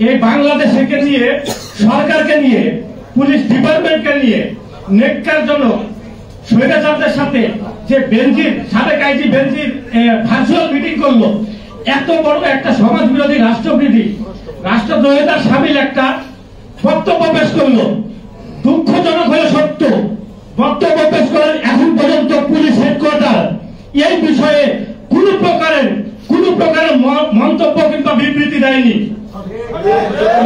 এই বাংলাদেশকে নিয়ে, সরকারকে নিয়ে, পুলিশ ডিপার্টমেন্টকে নিয়ে নেককারজনক স্বৈরাচারদের সাথে যে বেনজির, সাবেক আইজি বেনজির ভার্চুয়াল মিটিং করলো, এত বড় একটা সমাজ বিরোধী, রাষ্ট্রবিরোধী, রাষ্ট্রদ্রোহিতার সামিল একটা বক্তব্য পেশ করলো। দুঃখজনক হলে সত্য, বক্তব্য পেশ করেন এখন পর্যন্ত পুলিশ হেডকোয়ার্টার এই বিষয়ে কোন প্রকারের মন্তব্য কিংবা বিবৃতি দেয়নি।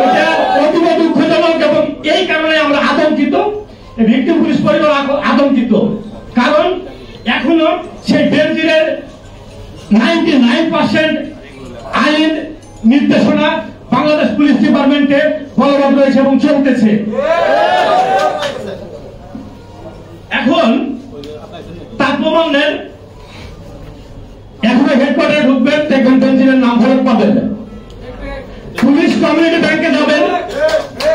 এটা অতীব দুঃখজনক এবং এই কারণে আমরা আতঙ্কিত, ভিকটিম পুলিশ পরিবার আতঙ্কিত। কারণ এখনো সেই বেনজিরের 99% আইন নির্দেশনা বাংলাদেশ পুলিশ ডিপার্টমেন্টে বলবৎ রয়েছে এবং চলতেছে। এখন তার প্রমাণ নেন, এখন হেডকোয়ার্টারে ঢুকবেন, দেখবেন বেনজিরের নাম ফলক পাবেন। পুলিশ কমিউনিটি ব্যাংকে যাবেন,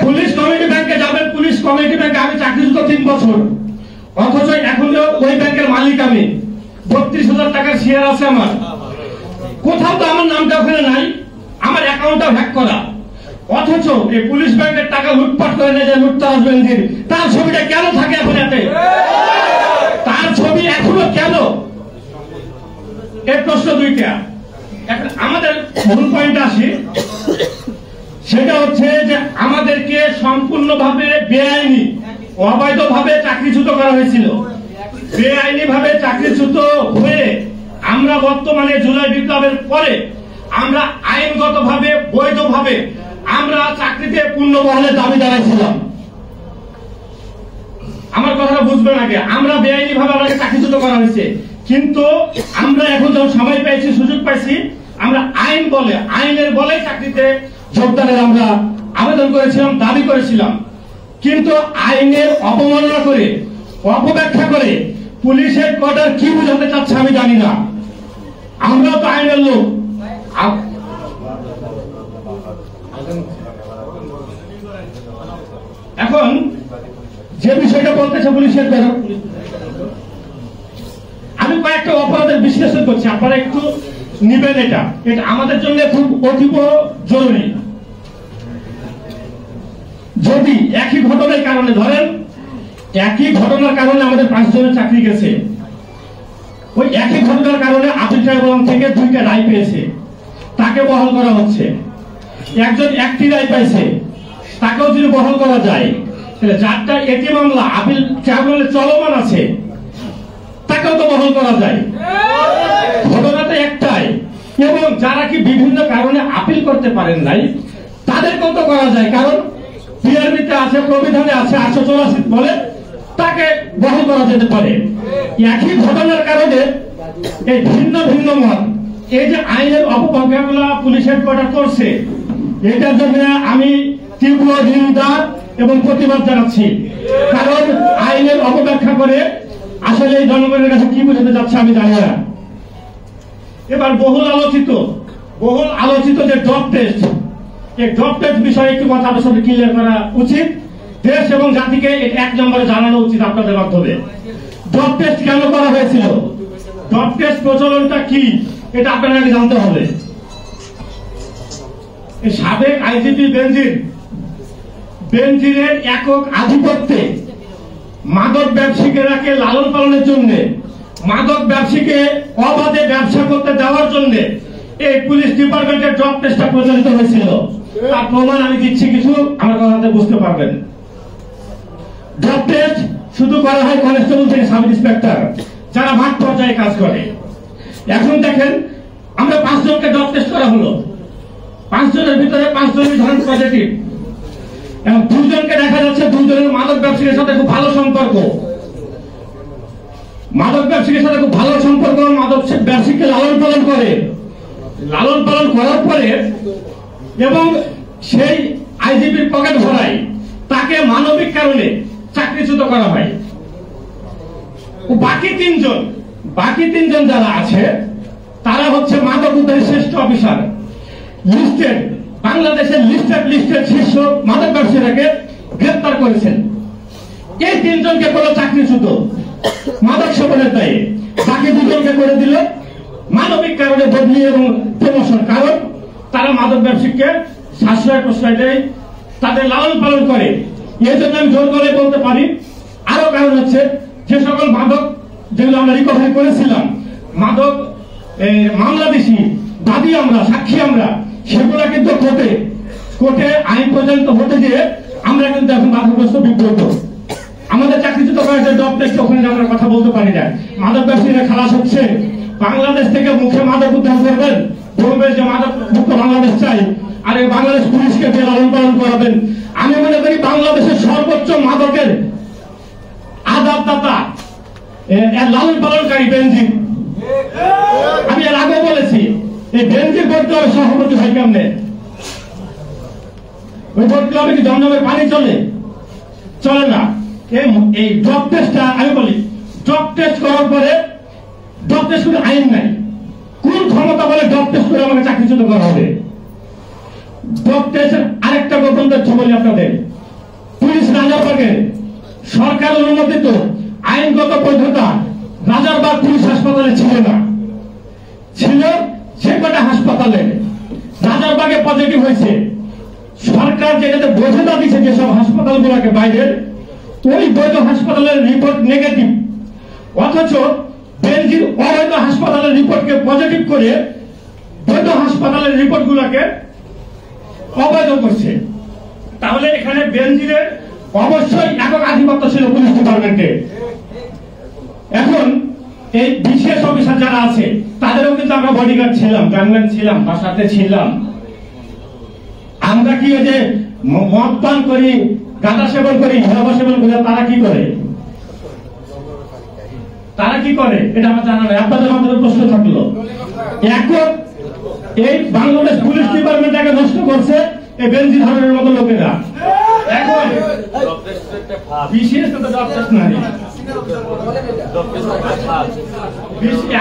পুলিশ কমিউনিটি ব্যাংকে আমি চাকরিচ্যুত 3 বছর, অথচ এখনো ওই ব্যাংকের মালিক আমি। 32,000 টাকার শেয়ার আছে আমার। কোথাও তো আমার নামটা ওখানে নাই, আমার অ্যাকাউন্টটা হ্যাক করা। অথচ এই পুলিশ ব্যাংকের টাকা লুটপাট করে নিয়ে যায় লুটতারাজ বেনজির, তার ছবিটা কেন থাকে এখন এতে? তার ছবি এখনো কেন? এই প্রশ্ন দুইটা। আমাদের মূল পয়েন্ট আসি, সেটা হচ্ছে যে আমাদেরকে সম্পূর্ণভাবে বেআইনি, অবৈধভাবে চাকরিচ্যুত করা হয়েছিল। বেআইনি ভাবে চাকরিচ্যুত হয়ে আমরা বর্তমানে জুলাই বিপ্লবের পরে আমরা আইনগতভাবে, বৈধভাবে আমরা চাকরিতে পূর্ণবহালের দাবি জানাইছিলাম। আমার কথাটা বুঝবেন আগে, আমরা বেআইনি ভাবে আমাকে চাকরিচ্যুত করা হয়েছে, কিন্তু আমরা এখন যখন সময় পাইছি, সুযোগ পাইছি, আমরা আইনের বলে চাকরিতে যোগদানের আমরা আবেদন করেছিলাম, দাবি করেছিলাম। কিন্তু আইনের অবমাননা করে, অপব্যাখ্যা করে পুলিশ হেডকোয়ার্টার কি বোঝাতে চাচ্ছে আমি জানি না। আমরাও তো আইনের লোক। এখন যে বিষয়টা বলতেছে পুলিশের, আমি কয়েকটা অপরাধের বিশ্লেষণ করছি, আপনারা একটু নিবেন। এটা আমাদের জন্য খুব অতীব জরুরি। যদি একই ঘটনার কারণে, ধরেন একই ঘটনার কারণে আমাদের 5 জনের চাকরি গেছে, ওই একই ঘটনার কারণে আপিল ট্রাইব্যুনাল থেকে 2টা রায় পেয়েছে, তাকে বহাল করা হচ্ছে। একজন 1টি রায় পাইছে, তাকেও যদি বহাল করা যায়, তাহলে 4টা একই মামলা আপিল ট্রাইব্যুনালে চলমান আছে, তাকেও তো বহাল করা যায়। ঘটনাটা একটাই। এবং যারা কি বিভিন্ন কারণে আপিল করতে পারেন নাই, তাদেরকেও তো করা যায়, কারণ পিআরবিতে আছে, প্রবিধানে আছে 884 বলে তাকে বহাল করা যেতে পারে। একই ঘটনার কারণে এই ভিন্ন ভিন্ন মত, এই যে আইনের অপব্যাখ্যাগুলা পুলিশ হেডকোয়ার্টার করছে, এটার জন্য আমি তীব্র নিন্দা এবং প্রতিবাদ জানাচ্ছি। কারণ আইনের অপব্যাখ্যা করে আসলে এই জনগণের কাছে কি বোঝাতে যাচ্ছে আমি জানি না। এবার বহুল আলোচিত যে ড্রপ টেস্ট, এই ড্রপ টেস্ট বিষয়ে একটু কথা আপনার সাথে ক্লিয়ার করা উচিত। দেশ এবং জাতিকে 1 নম্বরে জানানো উচিত আপনাদের মাধ্যমে। ড্রপ টেস্ট কেন করা হয়েছিল, ড্রপ টেস্ট প্রচলনটা কি, এটা আপনাকে জানতে হবে। সাবেক আইজিপি বেনজিরের একক আধিপত্যে মাদক ব্যবসায়ীকে লালন পালনের জন্য, মাদক ব্যবসায়ীকে অবাধে ব্যবসা করতে দেওয়ার জন্য এই পুলিশ ডিপার্টমেন্টের ড্রপ টেস্টটা প্রচলিত হয়েছিল। তার প্রমাণ আমি দিচ্ছি কিছু, আমার কথাতে বুঝতে পারবেন। ড্রপ টেস্ট শুধু করা হয় কনস্টেবল থেকে সাব ইন্সপেক্টর, যারা মাঠ পর্যায়ে কাজ করে। এখন দেখেন, আমরা 5 জনকে ড্রপ টেস্ট করা হলো, 5 জনের ভিতরে 5 জনই ধরেন পজিটিভ, এবং 2 জনকে দেখা যাচ্ছে 2 জনের মাদক ব্যবসায়ীর সাথে খুব ভালো সম্পর্ক। মাদক ব্যবসায়ীর সাথে খুব ভালো সম্পর্ক, মাদক ব্যবসায়ীকে লালন পালন করে, লালন পালন করার পরে এবং সেই আইজিপির পকেট ভরায় তাকে মানবিক কারণে চাকরিচ্যুত করা হয়। বাকি 3 জন যারা আছে, তারা হচ্ছে মাদক উদ্ধারের শ্রেষ্ঠ অফিসার, লিস্টেড, বাংলাদেশের লিস্টেড শীর্ষ মাদক ব্যবসায়ীকে গ্রেফতার করেছেন। এই 3 জনকে কোনো চাকরিচ্যুত মাদক সেবনের দায়ে, বাকি 2 জনকে করে দিল মানবিক কারণে বদলি এবং প্রমোশন, কারণ তারা মাদক ব্যবসায়ীকে সাশ্রয় প্রশ্রয় দেয়, তাদের লালন পালন করে। এই জন্য আমি জোর করে বলতে পারি, আরো কারণ হচ্ছে যে সকল মাদক যেগুলো আমরা রিকভারি করেছিলাম, মাদক মামলা দিছি, বাদী আমরা, সাক্ষী আমরা, সেগুলো কিন্তু কোর্টে আইন পর্যন্ত হতে গিয়ে আমরা কিন্তু এখন বাধাগ্রস্ত, বিব্রত। আমাদের চাকরিচ্যুত করা হয়েছে জব টেস্ট, ওখানে আমরা কথা বলতে পারি না। মাদক ব্যবসায়ীরা খালাস হচ্ছে, বাংলাদেশ থেকে মুখে মাদক উদ্ধার করবেন, বলবেন যে মাদক মুক্ত বাংলাদেশ চাই, আর এই বাংলাদেশ পুলিশকে দিয়ে লালন পালন করাবেন। আমি মনে করি বাংলাদেশের সর্বোচ্চ মাদকের আদাবদাতা এর লালন পালনকারী বেনজির। আমি এর আগেও বলেছি, এই বেনজির বোর্ড ক্লাবের সভাপতি হয় কেমনে? ওই বোর্ড ক্লাবে কি জমজমের পানি চলে না। এই ড্রপ টেস্টটা আমি বলি, ড্রপ টেস্ট করার পরে ড্রপ টেস্ট করে আইন নাই, কোন ক্ষমতা বলে ড্রপ টেস্ট করে আমাকে চাকরিচ্যুত করা হবে? ড্রপ টেস্টের আরেকটা গোপন তথ্য বলি আপনাদের, পুলিশ রাজারবাগে সরকার অনুমোদিত আইনগত বৈধতা রাজারবাগ পুলিশ হাসপাতালে ছিল না, ছিল সে কটা হাসপাতালে। রাজারবাগে পজিটিভ হয়েছে, সরকার যেটাতে বৈধতা দিচ্ছে যেসব হাসপাতালগুলোকে বাইরের, ওই বৈধ হাসপাতালের রিপোর্ট নেগেটিভ, অথচ বেনজির অবৈধ হাসপাতালের রিপোর্টকে পজিটিভ করে বৈধ হাসপাতালের রিপোর্টগুলোকে অবৈধ করছে। তাহলে এখানে বেনজিরের অবশ্যই একক আধিপত্য ছিল পুলিশ ডিপার্টমেন্টে। এখন এই বিশেষ অফিসার যারা আছে তাদেরও কিন্তু আমরা বডিগার্ড ছিলাম, গানম্যান ছিলাম বা সাথে ছিলাম। আমরা কি ওই যে মদ পান করি, গাঁজা সেবন করি, হিরাবা সেবন করি, তারা কি করে? এটা আমার জানা নেই। আপনাদের আমাদের প্রশ্ন থাকলো, একক এই বাংলাদেশ পুলিশ ডিপার্টমেন্টটাকে নষ্ট করছে এই বেনজির ধরনের মতো লোকেরা। এখন বিশেষ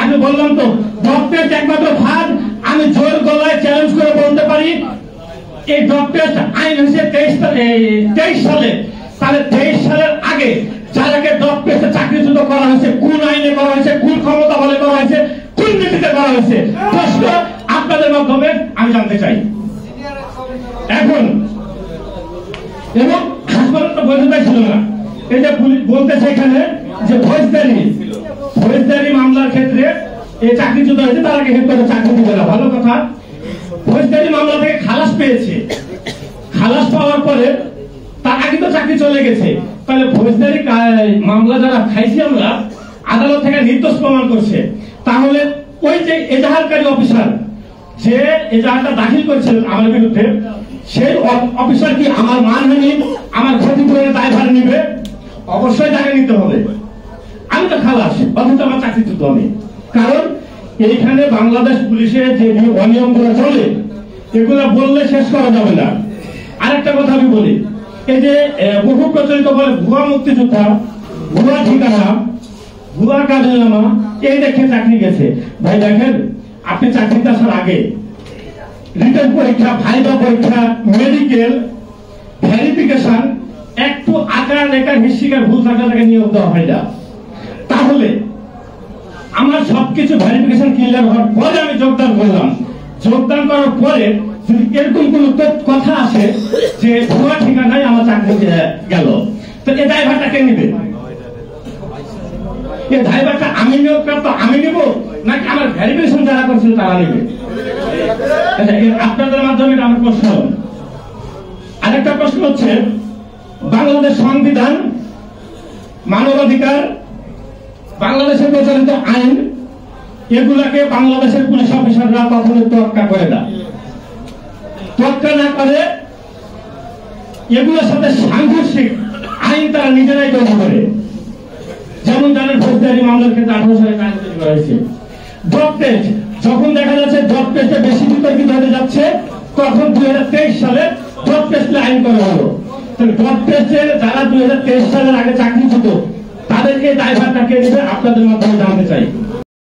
আমি বললাম তো, ড্রপ টেস্ট একমাত্র ফাঁদ। আমি জোর গলায় চ্যালেঞ্জ করে বলতে পারি, এই ড্রপ টেস্ট আইন হয়েছে 23 সালে। তাহলে 23 সালের আগে যারাকে ড্রপ টেস্টে চাকরিচ্যুত করা হয়েছে, কোন আইনে করা হয়েছে, কোন ক্ষমতা বলে করা হয়েছে, কোন নীতিতে করা হয়েছে, প্রশ্ন আপনাদের মাধ্যমে আমি জানতে চাই। এখন এবং হাসপাতালটা বৈধতা ছিল না, এটা পুলিশ বলতেছে এখানে যে ফৌজদারি মামলার ক্ষেত্রে এই চাকরিচ্যুত হয়েছে, তারা হেডকোয়ার্টারে চাকরি দিবে না। ভালো কথা, ফৌজদারি মামলা থেকে খালাস পেয়েছে, খালাস পাওয়ার পরে তার আগে তো চাকরি চলে গেছে। তাহলে ফৌজদারি মামলা যারা খাইছি আমরা, আদালত থেকে নির্দোষ প্রমাণ করছে, তাহলে ওই যে এজাহারকারী অফিসার যে এজাহারটা দাখিল করেছিলেন আমার বিরুদ্ধে, সেই অফিসার কি আমার মানহানি, আমার ক্ষতিপূরণের দায়ভার নিবে? অবশ্যই তাকে নিতে হবে। আমি তো খালাস, অথচ আমার চাকরিচ্যুত হবে। কারণ এইখানে বাংলাদেশ পুলিশের যে অনিয়মগুলো চলে, এগুলো বললে শেষ করা যাবে না। আরেকটা কথা আমি বলি, এই যে বহু প্রচলিত বলে ভুয়া মুক্তিযোদ্ধা, ভুয়া ঠিকানা, ভুয়া কাগজনামা, এই দেখে চাকরি গেছে। ভাই দেখেন, আপনি চাকরিতে আসার আগে রিটেন পরীক্ষা, ভাইবা পরীক্ষা, মেডিকেল ভেরিফিকেশন, একটু আকার রেখার হিস্ট্রিকার ভুল থাকলে তাকে নিয়োগ দেওয়া হয় না। তাহলে আমার সবকিছু ভেরিফিকেশন ক্লিয়ার হওয়ার পরে আমি যোগদান করলাম। যোগদান করার পরে যদি এরকম কোন কথা আসে যে ভুয়া ঠিকানায় আমার চাকরি গেল, তো এই ড্রাইভারটা কে নিবে? এই ড্রাইভারটা আমি নিয়োগপ্রাপ্ত আমি নিব, নাকি আমার ভেরিফিকেশন যারা করছিল তারা নিবে? আপনাদের মাধ্যমে আমার প্রশ্ন। আরেকটা প্রশ্ন হচ্ছে, বাংলাদেশ সংবিধান, মানবাধিকার, বাংলাদেশের প্রচলিত আইন, এগুলাকে বাংলাদেশের পুলিশ অফিসাররা কখনো তোয়াক্কা করে না। তোয়াক্কা না করে এগুলোর সাথে সাংঘর্ষিক আইন তারা নিজেরাই তৈরি করে। যেমন জানেন, ফৌজদারি মামলার ক্ষেত্রে 18 সালে আইন তৈরি করা হয়েছে। ড্রপ টেস্ট যখন দেখা যাচ্ছে ড্রপ টেস্টে বেশি বিতর্কিত হতে যাচ্ছে, তখন 2023 সালে ড্রপ টেস্টে আইন করা হলো। ড্রপ টেস্টে যারা 2023 সালের আগে চাকরিচ্যুত, তাদেরকে ড্রাইভারটা কে নেবে আপনাদের মাধ্যমে জানতে চাই।